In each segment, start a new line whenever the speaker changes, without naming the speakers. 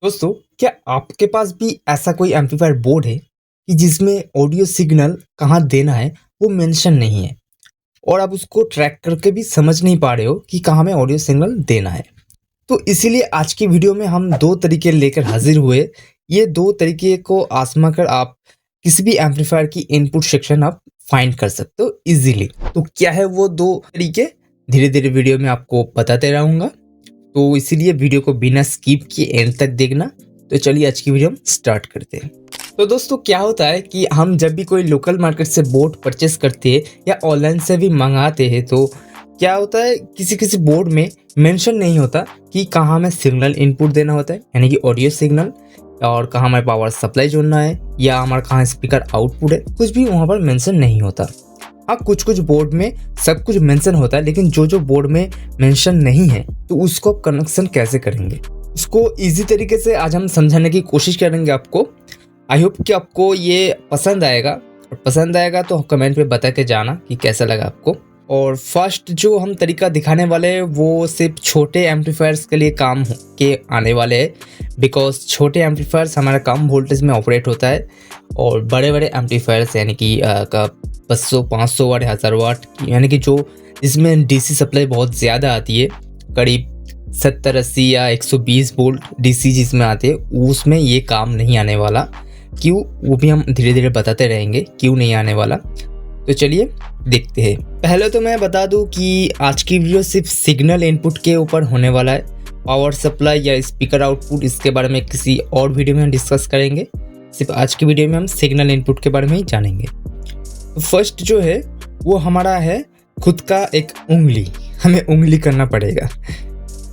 दोस्तों, क्या आपके पास भी ऐसा कोई एम्पलीफायर बोर्ड है कि जिसमें ऑडियो सिग्नल कहाँ देना है वो मेंशन नहीं है और आप उसको ट्रैक करके भी समझ नहीं पा रहे हो कि कहाँ में ऑडियो सिग्नल देना है। तो इसीलिए आज की वीडियो में हम दो तरीके लेकर हाजिर हुए। ये दो तरीके को आजमा कर आप किसी भी एम्पलीफायर की इनपुट सेक्शन आप फाइंड कर सकते हो इजीली। तो क्या है वो दो तरीके, धीरे धीरे वीडियो में आपको बताते रहूंगा। तो इसीलिए वीडियो को बिना स्किप किए एंड तक देखना। तो चलिए आज की वीडियो हम स्टार्ट करते हैं। तो दोस्तों, क्या होता है कि हम जब भी कोई लोकल मार्केट से बोर्ड परचेस करते हैं या ऑनलाइन से भी मंगाते हैं तो क्या होता है, किसी किसी बोर्ड में मेंशन नहीं होता कि कहाँ में सिग्नल इनपुट देना होता है, यानी कि ऑडियो सिग्नल, और कहाँ हमारे पावर सप्लाई जोड़ना है या हमारा कहाँ स्पीकर आउटपुट है, कुछ भी वहाँ पर मेंशन नहीं होता। हाँ, कुछ कुछ बोर्ड में सब कुछ मेंशन होता है, लेकिन जो जो बोर्ड में मेंशन नहीं है तो उसको आप कनेक्शन कैसे करेंगे, उसको इजी तरीके से आज हम समझाने की कोशिश करेंगे आपको। आई होप कि आपको ये पसंद आएगा, और पसंद आएगा तो कमेंट में बता के जाना कि कैसा लगा आपको। और फर्स्ट जो हम तरीका दिखाने वाले हैं वो सिर्फ छोटे एम्पलीफायर्स के लिए काम के आने वाले हैं, बिकॉज छोटे एम्पलीफायर्स हमारा कम वोल्टेज में ऑपरेट होता है और बड़े बड़े एम्पलीफायर्स यानी कि 500 वाट 1000 वाट यानी कि जो जिसमें डीसी सप्लाई बहुत ज़्यादा आती है, करीब 70-80 या 120 वोल्ट डीसी जिसमें आते हैं, उसमें ये काम नहीं आने वाला। क्यों, वो भी हम धीरे धीरे बताते रहेंगे क्यों नहीं आने वाला। तो चलिए देखते हैं। पहले तो मैं बता दूं कि आज की वीडियो सिर्फ सिग्नल इनपुट के ऊपर होने वाला है। पावर सप्लाई या स्पीकर आउटपुट इसके बारे में किसी और वीडियो में हम डिस्कस करेंगे। सिर्फ आज की वीडियो में हम सिग्नल इनपुट के बारे में ही जानेंगे। तो फर्स्ट जो है वो हमारा है खुद का एक उंगली, हमें उंगली करना पड़ेगा।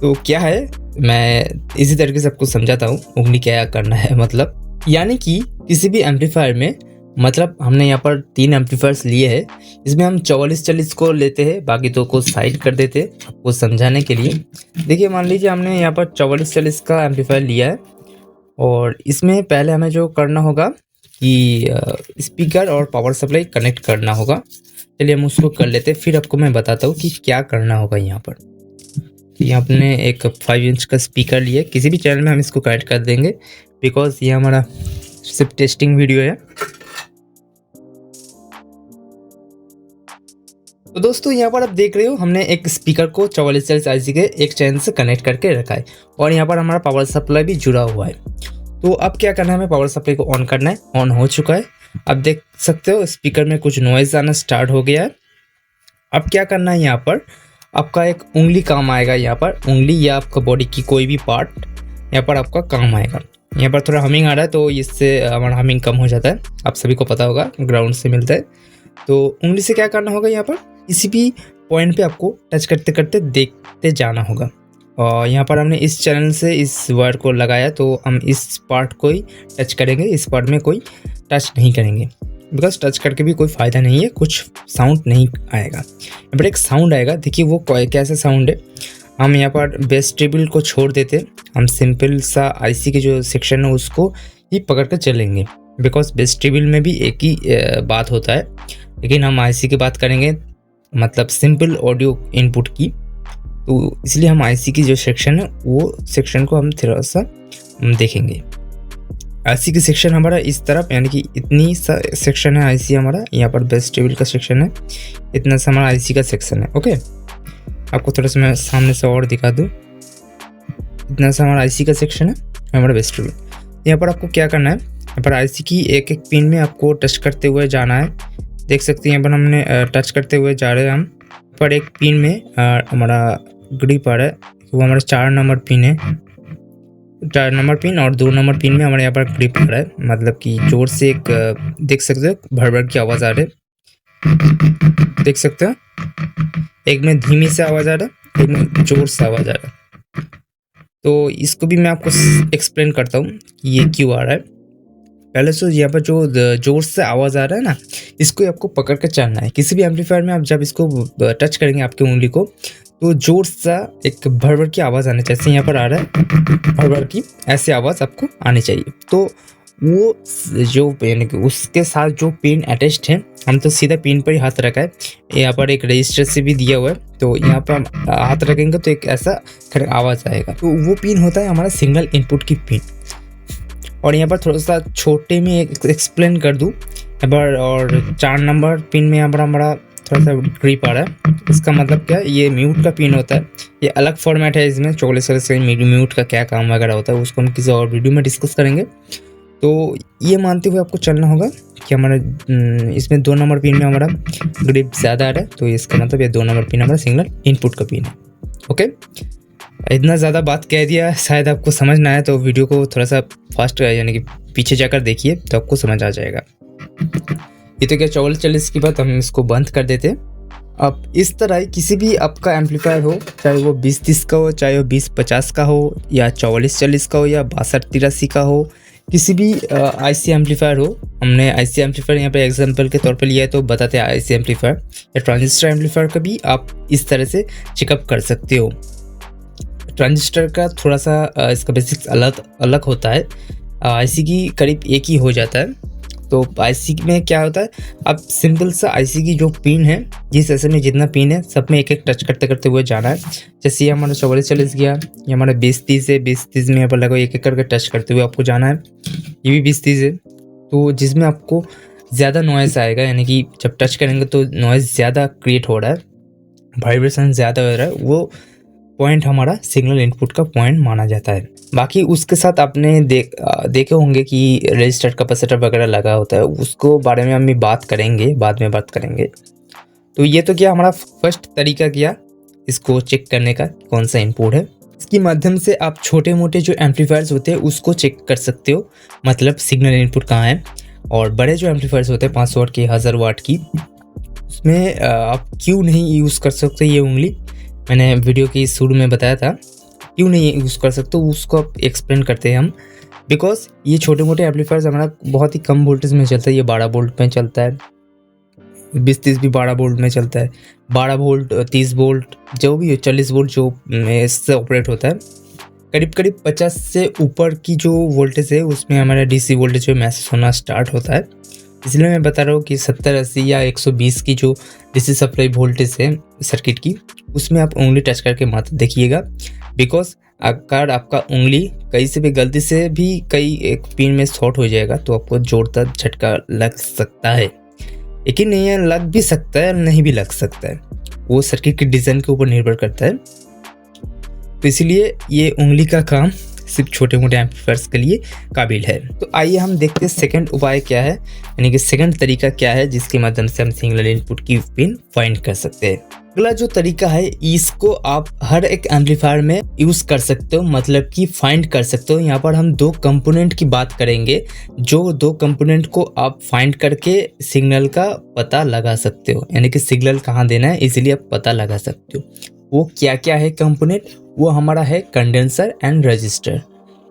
तो क्या है, मैं इसी तरीके से आपको समझाता हूँ उंगली क्या करना है। मतलब यानी कि किसी भी एम्पलीफायर में, मतलब हमने यहाँ पर 3 एम्पलीफायर्स लिए हैं, इसमें हम 44-40 को लेते हैं, बाकी 2 को साइड कर देते हैं आपको समझाने के लिए। देखिए, मान लीजिए हमने यहाँ पर 44-40 का एम्पलीफायर लिया है और इसमें पहले हमें जो करना होगा कि स्पीकर और पावर सप्लाई कनेक्ट करना होगा। चलिए हम उसको कर लेते हैं, फिर आपको मैं बताता हूँ कि क्या करना होगा। यहाँ पर यहाँ आपने एक 5 इंच का स्पीकर लिया, किसी भी चैनल में हम इसको कनेक्ट कर देंगे बिकॉज ये हमारा सिर्फ टेस्टिंग वीडियो है। तो दोस्तों, यहाँ पर आप देख रहे हो हमने एक स्पीकर को 4440 आईसी के एक चैनल से कनेक्ट करके रखा है और यहाँ पर हमारा पावर सप्लाई भी जुड़ा हुआ है। तो अब क्या करना है, हमें पावर सप्लाई को ऑन करना है। ऑन हो चुका है, अब देख सकते हो स्पीकर में कुछ नॉइज आना स्टार्ट हो गया है। अब क्या करना है, यहाँ पर आपका एक उंगली काम आएगा। यहाँ पर उंगली या आपका बॉडी की कोई भी पार्ट यहाँ पर आपका काम आएगा। यहाँ पर थोड़ा हमिंग आ रहा है तो इससे हमारा हमिंग कम हो जाता है, आप सभी को पता होगा, ग्राउंड से मिलता है। तो उंगली से क्या करना होगा, यहाँ पर किसी भी पॉइंट पे आपको टच करते करते देखते जाना होगा। और यहाँ पर हमने इस चैनल से इस वायर को लगाया तो हम इस पार्ट को ही टच करेंगे, इस पार्ट में कोई टच नहीं करेंगे बिकॉज टच करके भी कोई फ़ायदा नहीं है, कुछ साउंड नहीं आएगा। यहाँ पर एक साउंड आएगा, देखिए वो कैसा साउंड है। हम यहाँ पर बेस ट्रिबल को छोड़ देते, हम सिंपल सा आईसी के जो सेक्शन है उसको ही पकड़ कर चलेंगे बिकॉज बेस ट्रिबल में भी एक ही बात होता है, लेकिन हम आईसी की बात करेंगे, मतलब सिंपल ऑडियो इनपुट की। तो इसलिए हम आईसी की जो सेक्शन है वो सेक्शन को हम थोड़ा सा देखेंगे। आईसी की सेक्शन हमारा इस तरफ, यानी कि इतनी सा सेक्शन है आईसी हमारा, यहाँ पर बेस टेबल का सेक्शन है, इतना सा हमारा आईसी का सेक्शन है। ओके, आपको थोड़ा सा मैं सामने से और दिखा दूँ, इतना सा हमारा आईसी का सेक्शन है, हमारा बेस टेबल। यहाँ पर आपको क्या करना है, यहाँ पर आईसी की एक एक पिन में आपको टच करते हुए जाना है। देख सकते हैं यहाँ पर हमने टच करते हुए जा रहे हैं हम। पर एक पिन में हमारा ग्रिप आ रहा है, वो हमारा 4 नंबर पिन है, 4 नंबर पिन, और 2 नंबर पिन में हमारे यहाँ पर ग्रिप आ रहा है। मतलब कि जोर से एक देख सकते हो भड़बड़ की आवाज़ आ रही है, देख सकते हो, एक में धीमी से आवाज़ आ रहा है, एक में जोर से आवाज़ आ रहा है। तो इसको भी मैं आपको एक्सप्लेन करता हूँ कि ये क्यों आ रहा है। पहले तो यहाँ पर जो जोर से आवाज़ आ रहा है ना, इसको आपको पकड़ कर चलना है। किसी भी एम्पलीफायर में आप जब इसको टच करेंगे आपकी उंगली को, तो जोर सा एक भड़बड़ की आवाज़ आनी चाहिए। जैसे यहाँ पर आ रहा है भड़बड़ की, ऐसी आवाज़ आपको आनी चाहिए। तो वो जो यानी कि उसके साथ जो पिन अटैच्ड है हम तो सीधा पिन पर ही हाथ रखा है। यहाँ पर एक रजिस्टर से भी दिया हुआ है, तो यहाँ पर हम हाथ रखेंगे तो एक ऐसा आवाज़ आएगा, तो वो पिन होता है हमारा सिग्नल इनपुट की पिन। और यहाँ पर थोड़ा सा छोटे में एक्सप्लेन कर दूँ यहाँ पर, और 4 नंबर पिन में यहाँ पर हमारा थोड़ा सा ग्रिप आ रहा है। इसका मतलब क्या है, ये म्यूट का पिन होता है, ये अलग फॉर्मेट है। इसमें चॉकलेट से म्यूट का क्या काम वगैरह होता है उसको हम किसी और वीडियो में डिस्कस करेंगे। तो ये मानते हुए आपको चलना होगा कि हमारा इसमें 2 नंबर पिन में हमारा ग्रिप ज़्यादा आ रहा है, तो इसका मतलब ये 2 नंबर पिन हमारा सिग्नल इनपुट का पिन है। ओके, इतना ज़्यादा बात कह दिया, शायद आपको समझ ना आया, तो वीडियो को थोड़ा सा फास्ट यानी कि पीछे जाकर देखिए तो आपको समझ आ जाएगा। ये तो क्या 44 की बात, हम इसको बंद कर देते हैं। अब इस तरह किसी भी आपका एम्पलीफायर हो, चाहे वो 20-30 का हो, चाहे वो 20-50 का हो, या 44-40 का हो, या 62-83 का हो, किसी भी आईसी एम्पलीफायर हो। हमने आईसी एम्पलीफायर यहाँ पे एग्जांपल के तौर पे लिया है, तो बताते हैं आईसी एम्पलीफायर या ट्रांजिस्टर एम्पलीफायर का भी आप इस तरह से चेकअप कर सकते हो। ट्रांजिस्टर का थोड़ा सा इसका बेसिक्स अलग होता है, आईसी की करीब एक ही हो जाता है। तो आईसी में क्या होता है, अब सिंपल सा आईसी की जो पिन है, जिस ऐसे में जितना पिन है सब में एक एक टच करते करते हुए जाना है। जैसे ये हमारा 44 गया, ये हमारा 20-30 है, 20-30 में यहाँ पर लगा एक एक करके टच करते हुए आपको जाना है। ये भी 20-30 है, तो जिसमें आपको ज़्यादा नॉइज़ आएगा, यानी कि जब टच करेंगे तो नॉइज़ ज़्यादा क्रिएट हो रहा है, वाइब्रेशन ज़्यादा हो रहा है, वो पॉइंट हमारा सिग्नल इनपुट का पॉइंट माना जाता है। बाकी उसके साथ आपने देखे होंगे कि रजिस्टर कैपेसिटर वगैरह लगा होता है, उसको बारे में हम बात करेंगे, बाद में बात करेंगे। तो ये तो क्या हमारा फर्स्ट तरीका किया इसको चेक करने का, कौन सा इनपुट है। इसके माध्यम से आप छोटे मोटे जो एम्पलीफायर्स होते हैं उसको चेक कर सकते हो, मतलब सिग्नल इनपुट कहाँ है। और बड़े जो एम्पलीफायर्स होते हैं 500 वाट की, 1000 वाट की, उसमें आप क्यों नहीं यूज़ कर सकते ये उंगली, मैंने वीडियो की शुरू में बताया था क्यों नहीं यूज़ कर सकते, उसको आप एक्सप्लेन करते हैं हम। बिकॉज ये छोटे मोटे एम्पलीफायर्स हमारा बहुत ही कम वोल्टेज में चलता है, ये 12 वोल्ट में चलता है, 20-30 भी 12 वोल्ट में चलता है, 12 वोल्ट 30 वोल्ट जो भी 40 वोल्ट जो इससे ऑपरेट होता है। करीब करीब 50 से ऊपर की जो वोल्टेज है उसमें हमारा डीसी वोल्टेज में महसूस होना स्टार्ट होता है। इसलिए मैं बता रहा हूँ कि 70-80 या 120 की जो डीसी सप्लाई वोल्टेज है सर्किट की, उसमें आप उंगली टच करके मत देखिएगा। बिकॉज अगर आपका उंगली कहीं से भी गलती से भी कहीं एक पिन में शॉर्ट हो जाएगा तो आपको जोरदार झटका लग सकता है। लेकिन नहीं है, लग भी सकता है, नहीं भी लग सकता है, वो सर्किट के डिज़ाइन के ऊपर निर्भर करता है। तो इसीलिए ये उंगली का काम सिर्फ छोटे मोटे एम्पलीफायर्स के लिए काबिल है। तो आइए हम देखते हैं सेकंड उपाय क्या है, यानी कि सेकंड तरीका क्या है जिसके माध्यम से हम सिग्नल इनपुट की पिन फाइंड कर सकते हैं। अगला जो तरीका है, इसको आप हर एक एम्पलीफायर में यूज कर सकते हो, मतलब कि फाइंड कर सकते हो। यहाँ पर हम 2 कंपोनेंट की बात करेंगे, जो 2 कंपोनेंट को आप फाइंड करके सिग्नल का पता लगा सकते हो, यानी कि सिग्नल कहाँ देना है इसीलिए आप पता लगा सकते हो। वो क्या क्या है कंपोनेंट, वो हमारा है कंडेंसर एंड रजिस्टर।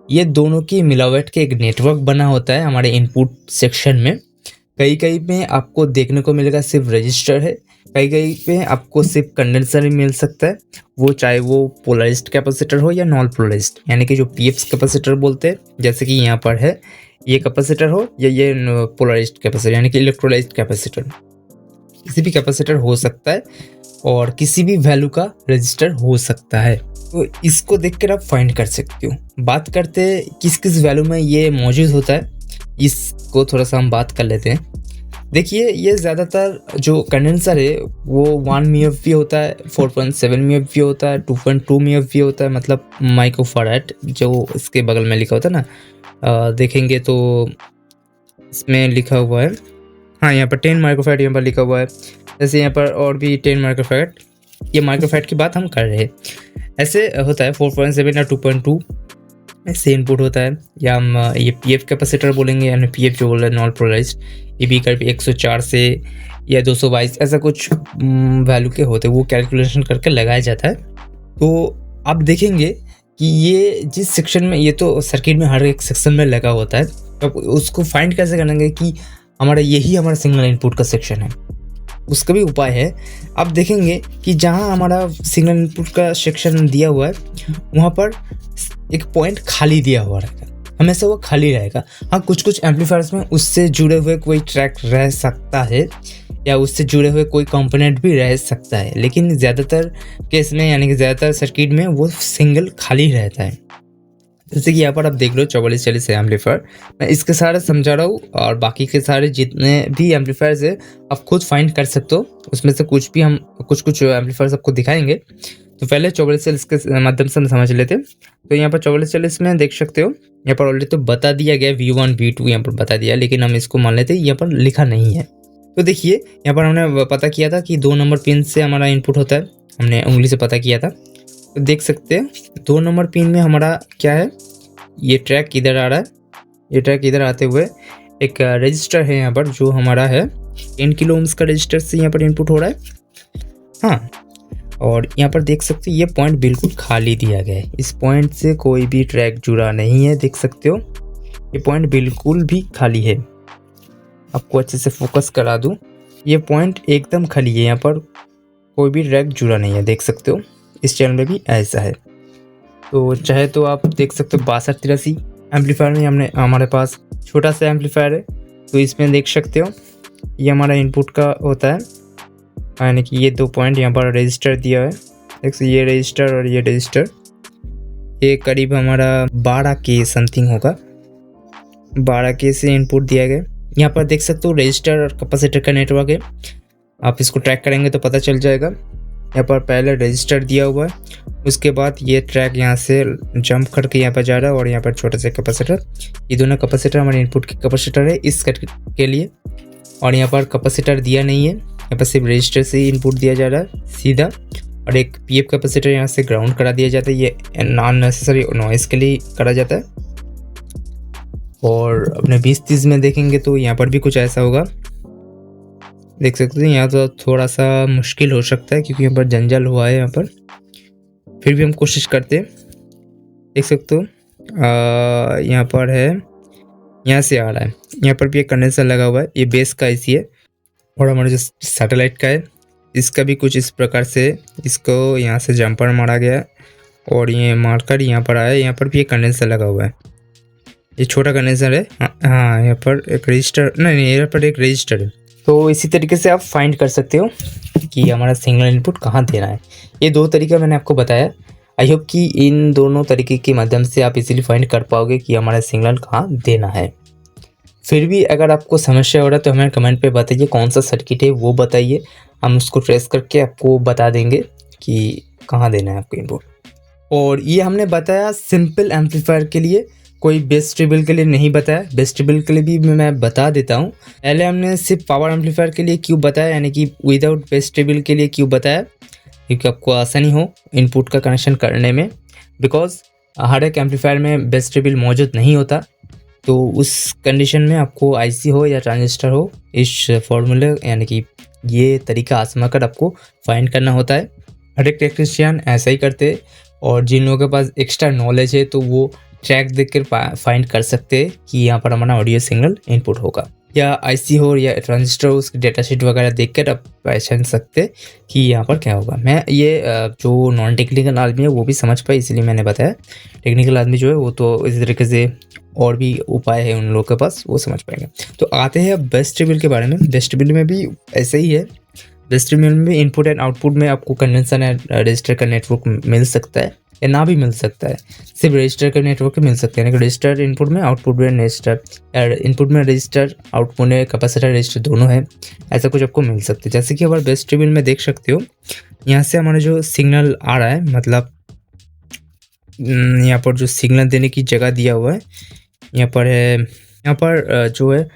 ये दोनों की मिलावट के एक नेटवर्क बना होता है हमारे इनपुट सेक्शन में। कई कई में आपको देखने को मिलेगा सिर्फ रजिस्टर है, कई कई में आपको सिर्फ कंडेंसर ही मिल सकता है, वो चाहे वो पोलराइज्ड कैपेसिटर हो या नॉन पोलराइज्ड, यानी कि जो पीएफ कैपेसिटर बोलते हैं, जैसे कि यहाँ पर है ये कैपेसिटर हो या ये पोलराइज्ड कैपेसिटर यानी कि इलेक्ट्रोलाइज्ड कैपेसिटर, किसी भी कैपेसिटर हो सकता है और किसी भी वैल्यू का रजिस्टर हो सकता है। तो इसको देखकर आप फाइंड कर सकते हो। बात करते हैं किस किस वैल्यू में ये मौजूद होता है, इसको थोड़ा सा हम बात कर लेते हैं। देखिए, ये ज़्यादातर जो कंडेंसर है वो 1 MeV होता है, 4.7 MeV होता है, 2.2 MeV होता है, मतलब माइक्रोफैराड जो इसके बगल में लिखा होता है ना, देखेंगे तो इसमें लिखा हुआ है, हाँ यहाँ पर 10 माइक्रोफैराड यहाँ पर लिखा हुआ है, जैसे यहाँ पर और भी 10 माइक्रोफैराड, ये माइक्रोफैराड की बात हम कर रहे हैं। ऐसे होता है 4.7 या 2.2 ऐसे इनपुट होता है, या हम ये पीएफ कैपेसिटर बोलेंगे, यानी पीएफ जो बोल रहे हैं नॉन पोलराइज्ड, ये भी करीब 104 से या 222 ऐसा कुछ वैल्यू के होते हैं, वो कैलकुलेशन करके लगाया जाता है। तो आप देखेंगे कि ये जिस सेक्शन में, ये तो सर्किट में हर एक सेक्शन में लगा होता है, तो उसको फाइंड कैसे करेंगे कि हमारा यही हमारा सिग्नल इनपुट का सेक्शन है, उसका भी उपाय है। आप देखेंगे कि जहाँ हमारा सिग्नल इनपुट का सेक्शन दिया हुआ है वहाँ पर एक पॉइंट खाली दिया हुआ रहेगा, हमेशा वो खाली रहेगा। हाँ, कुछ कुछ एम्पलीफायर्स में उससे जुड़े हुए कोई ट्रैक रह सकता है, या उससे जुड़े हुए कोई कंपोनेंट भी रह सकता है, लेकिन ज़्यादातर केस में यानी कि ज़्यादातर सर्किट में वो सिंगल खाली रहता है। जैसे कि यहाँ पर आप देख लो 4440 एम्पलीफायर, मैं इसके सारे समझा रहा हूँ और बाकी के सारे जितने भी एम्पलीफायर्स है आप खुद फाइंड कर सकते हो। उसमें से कुछ भी हम कुछ एम्पलीफायर्स आपको दिखाएंगे। तो पहले 4440 के माध्यम से हम समझ लेते हैं। तो यहाँ पर 4440 में देख सकते हो, यहाँ पर ऑलरेडी तो बता दिया गया V1 V2 यहाँ पर बता दिया, लेकिन हम इसको मान लेते हैं यहाँ पर लिखा नहीं है। तो देखिए यहाँ पर हमने पता किया था कि 2 नंबर पिन से हमारा इनपुट होता है, हमने उंगली से पता किया था। तो देख सकते हैं 2 नंबर पिन में हमारा क्या है, ये ट्रैक इधर आ रहा है, ये ट्रैक इधर आते हुए एक रजिस्टर है यहाँ पर जो हमारा है 10 किलो ओम्स का रजिस्टर से यहाँ पर इनपुट हो रहा है। हाँ, और यहाँ पर देख सकते हैं ये पॉइंट बिल्कुल खाली दिया गया है, इस पॉइंट से कोई भी ट्रैक जुड़ा नहीं है। देख सकते हो ये पॉइंट बिल्कुल भी खाली है। आपको अच्छे से फोकस करा दूँ, ये पॉइंट एकदम खाली है, यहाँ पर कोई भी ट्रैक जुड़ा नहीं है। देख सकते हो इस चैनल में भी ऐसा है। तो चाहे तो आप देख सकते हो 6283 एम्पलीफायर में हमारे पास छोटा सा एम्पलीफायर है। तो इसमें देख सकते हो ये हमारा इनपुट का होता है, यानी कि ये 2 पॉइंट यहाँ पर रजिस्टर दिया है। देख सकते ये रजिस्टर और ये रजिस्टर, ये करीब हमारा 12K समथिंग होगा, 12K से इनपुट दिया गया। यहाँ पर देख सकते हो रजिस्टर और कैपेसिटर का नेटवर्क है, आप इसको ट्रैक करेंगे तो पता चल जाएगा। यहाँ पर पहले रजिस्टर दिया हुआ है, उसके बाद ये ट्रैक यहाँ से जंप करके यहाँ पर जा रहा है और यहाँ पर छोटा सा कैपेसिटर, ये दोनों कैपेसिटर हमारे इनपुट की कैपेसिटर है इस सर्किट के लिए। और यहाँ पर कैपेसिटर दिया नहीं है, यहाँ पर सिर्फ रजिस्टर से ही इनपुट दिया जा रहा है सीधा। और एक पीएफ कैपेसिटर यहाँ से ग्राउंड करा दिया जाता है, ये नॉन नेसेसरी नॉइस के लिए करा जाता है। और अपने 2030 में देखेंगे तो यहाँ पर भी कुछ ऐसा होगा। देख सकते हैं यहाँ तो थोड़ा सा मुश्किल हो सकता है क्योंकि यहाँ पर जंजाल हुआ है यहाँ पर, फिर भी हम कोशिश करते हैं। देख सकते हो यहाँ पर है, यहाँ से आ रहा है, यहाँ पर भी एक कंडेंसर लगा हुआ है, ये बेस का आईसी है। और हमारा जो सैटेलाइट का है इसका भी कुछ इस प्रकार से इसको यहाँ से जंपर मारा गया है और ये मारकर यहाँ पर आया। यहाँ पर भी एक कंडेंसर लगा हुआ है, ये छोटा कंडेंसर है। हाँ यहाँ पर एक रजिस्टर, नहीं यहाँ पर एक रजिस्टर है। तो इसी तरीके से आप फाइंड कर सकते हो कि हमारा सिग्नल इनपुट कहाँ देना है। ये 2 तरीका मैंने आपको बताया। आई होप कि इन दोनों तरीके के माध्यम से आप इजीली फाइंड कर पाओगे कि हमारा सिग्नल कहाँ देना है। फिर भी अगर आपको समस्या हो रहा है तो हमें कमेंट पे बताइए कौन सा सर्किट है वो बताइए, हम उसको ट्रेस करके आपको बता देंगे कि कहाँ देना है आपको इनपुट। और ये हमने बताया सिंपल एम्पलीफायर के लिए, कोई बेस ट्रिबल के लिए नहीं बताया। बेस ट्रिबल के लिए भी मैं बता देता हूँ। पहले हमने सिर्फ पावर एम्पलीफायर के लिए क्यों बताया, यानी कि विदाउट बेस ट्रिबल के लिए क्यों बताया, क्योंकि आपको आसानी हो इनपुट का कनेक्शन करने में। बिकॉज हर एक एम्पलीफायर में बेस ट्रिबल मौजूद नहीं होता, तो उस कंडीशन में आपको आईसी हो या ट्रांजिस्टर हो, इस फॉर्मूले यानी कि ये तरीका आजमा कर आपको फाइंड करना होता है। हर एक टेक्नीशियन ऐसा ही करते हैं, और जिन लोगों के पास एक्स्ट्रा नॉलेज है तो वो ट्रैक देखकर फाइंड कर सकते हैं कि यहाँ पर हमारा ऑडियो सिग्नल इनपुट होगा, या आईसी हो या ट्रांजिस्टर हो, उसकी डेटा शीट वगैरह देखकर आप पहचान सकते कि यहाँ पर क्या होगा। मैं ये जो नॉन टेक्निकल आदमी है वो भी समझ पाए, इसलिए मैंने बताया। टेक्निकल आदमी जो है वो तो इसी तरीके से और भी उपाय है उन लोगों के पास, वो समझ पाएंगे। तो आते हैं अब बेस ट्रिबल के बारे में। बेस ट्रिबल में भी ऐसे ही है। बेस ट्रिबल में भी इनपुट एंड आउटपुट में आपको कंडेंसर एंड रजिस्टर का नेटवर्क मिल सकता है या ना भी मिल सकता है, सिर्फ रजिस्टर का नेटवर्क मिल सकता है। यानी कि रजिस्टर इनपुट में, आउटपुट में रजिस्टर, इनपुट में रजिस्टर, आउटपुट में कैपेसिटर रजिस्टर दोनों है, ऐसा कुछ आपको मिल सकता है। जैसे कि हमारे बेस ट्रिबल में देख सकते हो, यहाँ से हमारा जो सिग्नल आ रहा है, मतलब यहाँ पर जो सिग्नल देने की जगह दिया हुआ है यहाँ पर है, यहाँ पर जो है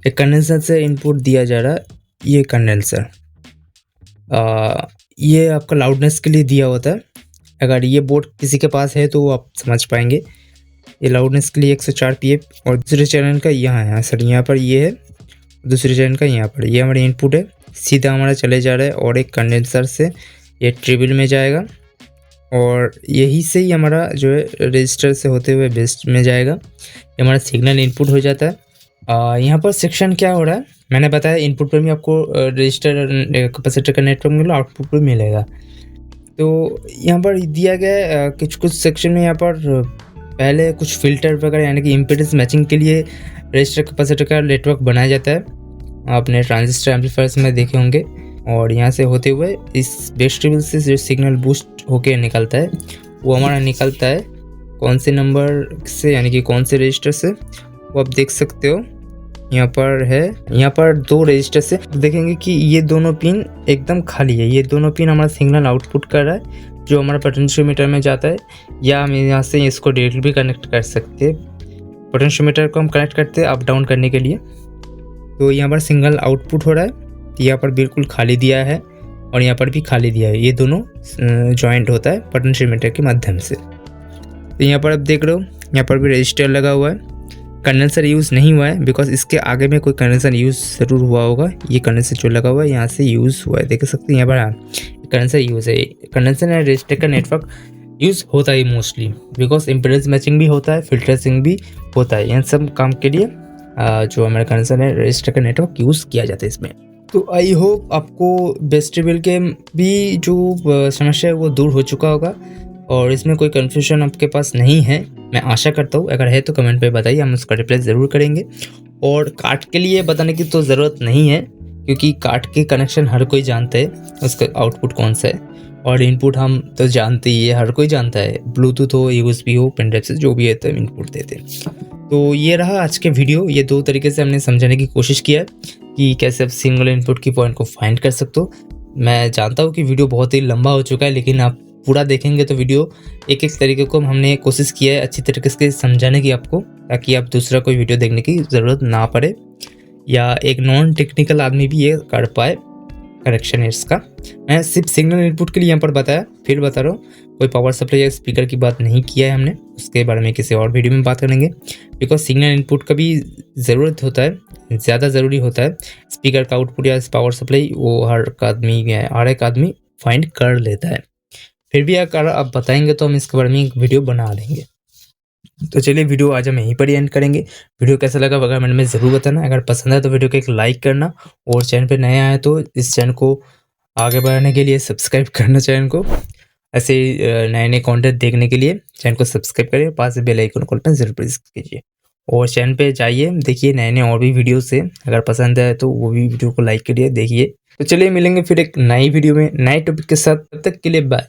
एक कंडेंसर से इनपुट दिया जा रहा है। ये कंडेंसर ये आपका लाउडनेस के लिए दिया होता है। अगर ये बोर्ड किसी के पास है तो आप समझ पाएंगे। ये लाउडनेस के लिए 104 pf, और दूसरे चैनल का यहाँ है सर, यहाँ पर ये है, दूसरे चैनल का यहाँ पर, ये हमारा इनपुट है, सीधा हमारा चले जा रहा है और एक कंडेंसर से ये ट्रिबल में जाएगा, और यही से ही हमारा जो है रजिस्टर से होते हुए बेस में जाएगा। ये हमारा सिग्नल इनपुट हो जाता है। यहाँ पर सेक्शन क्या हो रहा है मैंने बताया, इनपुट पर भी आपको रजिस्टर कैपेसिटर का नेटवर्क मिलेगा, आउटपुट पर मिलेगा। तो यहाँ पर दिया गया कुछ सेक्शन में यहाँ पर पहले कुछ फिल्टर वगैरह यानी कि इम्पीडेंस मैचिंग के लिए रजिस्टर कैपेसिटर का नेटवर्क बनाया जाता है। आपने ट्रांजिस्टर एम्पलीफायर्स में देखे होंगे। और यहाँ से होते हुए इस बेस टेबल से जो सिग्नल बूस्ट होके निकलता है वो हमारा निकलता है कौन से नंबर से, यानी कि कौन से रजिस्टर से, वो आप देख सकते हो। यहाँ पर है, यहाँ पर 2 रजिस्टर से देखेंगे कि ये दोनों पिन एकदम खाली है। ये दोनों पिन हमारा सिग्नल आउटपुट कर रहा है जो हमारा पोटेंशियोमीटर में जाता है, या हम यहाँ से इसको डायरेक्टली भी कनेक्ट कर सकते हैं। पोटेंशियोमीटर को हम कनेक्ट करते हैं अप डाउन करने के लिए। तो यहाँ पर सिग्नल आउटपुट हो रहा है, यहाँ पर बिल्कुल खाली दिया है और यहाँ पर भी खाली दिया है। ये दोनों जॉइंट होता है पोटेंशियोमीटर के माध्यम से। तो यहाँ पर आप देख रहे हो यहाँ पर भी रजिस्टर लगा हुआ है। कंडेंसर यूज़ नहीं हुआ है बिकॉज इसके आगे में कोई कंडेंसर यूज़ ज़रूर हुआ होगा। ये कंडेंसर जो लगा हुआ है यहाँ से यूज़ हुआ है, देख सकते हैं यहाँ पर कंडेंसर यूज़ है। कंडेंसर एंड रजिस्टर का नेटवर्क यूज़ होता है मोस्टली बिकॉज इम्पीडेंस मैचिंग भी होता है, फिल्टरिंग भी होता है। इन सब काम के लिए जो हमारा कंडेंसर है रजिस्टर का नेटवर्क यूज़ किया जाता है इसमें। तो आई होप आपको बेस टेबल के भी जो समस्या है वो दूर हो चुका होगा और इसमें कोई कन्फ्यूजन आपके पास नहीं है, मैं आशा करता हूँ। अगर है तो कमेंट पे बताइए, हम उसका रिप्लाई ज़रूर करेंगे। और कार्ड के लिए बताने की तो ज़रूरत नहीं है क्योंकि कार्ड के कनेक्शन हर कोई जानता है, उसका आउटपुट कौन सा है, और इनपुट हम तो जानते ही है, हर कोई जानता है। ब्लूटूथ हो, यूएसबी हो, पेन ड्राइव से जो भी है तो इनपुट देते हैं। तो ये रहा आज के वीडियो। ये 2 तरीके से हमने समझाने की कोशिश किया है कि कैसे आप सिंगल इनपुट की पॉइंट को फाइंड कर सकते हो। मैं जानता हूँ कि वीडियो बहुत ही लंबा हो चुका है, लेकिन आप पूरा देखेंगे तो वीडियो एक एक तरीके को हमने कोशिश किया है अच्छी तरीके से समझाने की आपको, ताकि आप दूसरा कोई वीडियो देखने की ज़रूरत ना पड़े या एक नॉन टेक्निकल आदमी भी ये कर पाए करेक्शन इसका। मैं सिर्फ सिग्नल इनपुट के लिए यहाँ पर बताया, फिर बता रहा हूँ कोई पावर सप्लाई या स्पीकर की बात नहीं किया है हमने। उसके बारे में किसी और वीडियो में बात करेंगे बिकॉज सिग्नल इनपुट का भी ज़रूरत होता है, ज़्यादा ज़रूरी होता है। स्पीकर का आउटपुट या पावर सप्लाई वो हर एक आदमी फाइंड कर लेता है। फिर भी अगर आप बताएंगे तो हम इसके बारे में एक वीडियो बना देंगे। तो चलिए वीडियो आज हम यहीं पर ही एंड करेंगे। वीडियो कैसा लगा कमेंट में ज़रूर बताना। अगर पसंद है तो वीडियो को एक लाइक करना, और चैनल पे नए आए तो इस चैनल को आगे बढ़ाने के लिए सब्सक्राइब करना चैनल को। ऐसे नए नए कंटेंट देखने के लिए चैनल को सब्सक्राइब करिए, पास से बेल आइकन कॉल पर जरूर प्रेस कीजिए और चैनल पे जाइए, देखिए नए नए और भी वीडियोस है। अगर पसंद है तो वो भी वीडियो को लाइक करिए, देखिए। तो चलिए मिलेंगे फिर एक नई वीडियो में नए टॉपिक के साथ, तब तक के लिए बाय।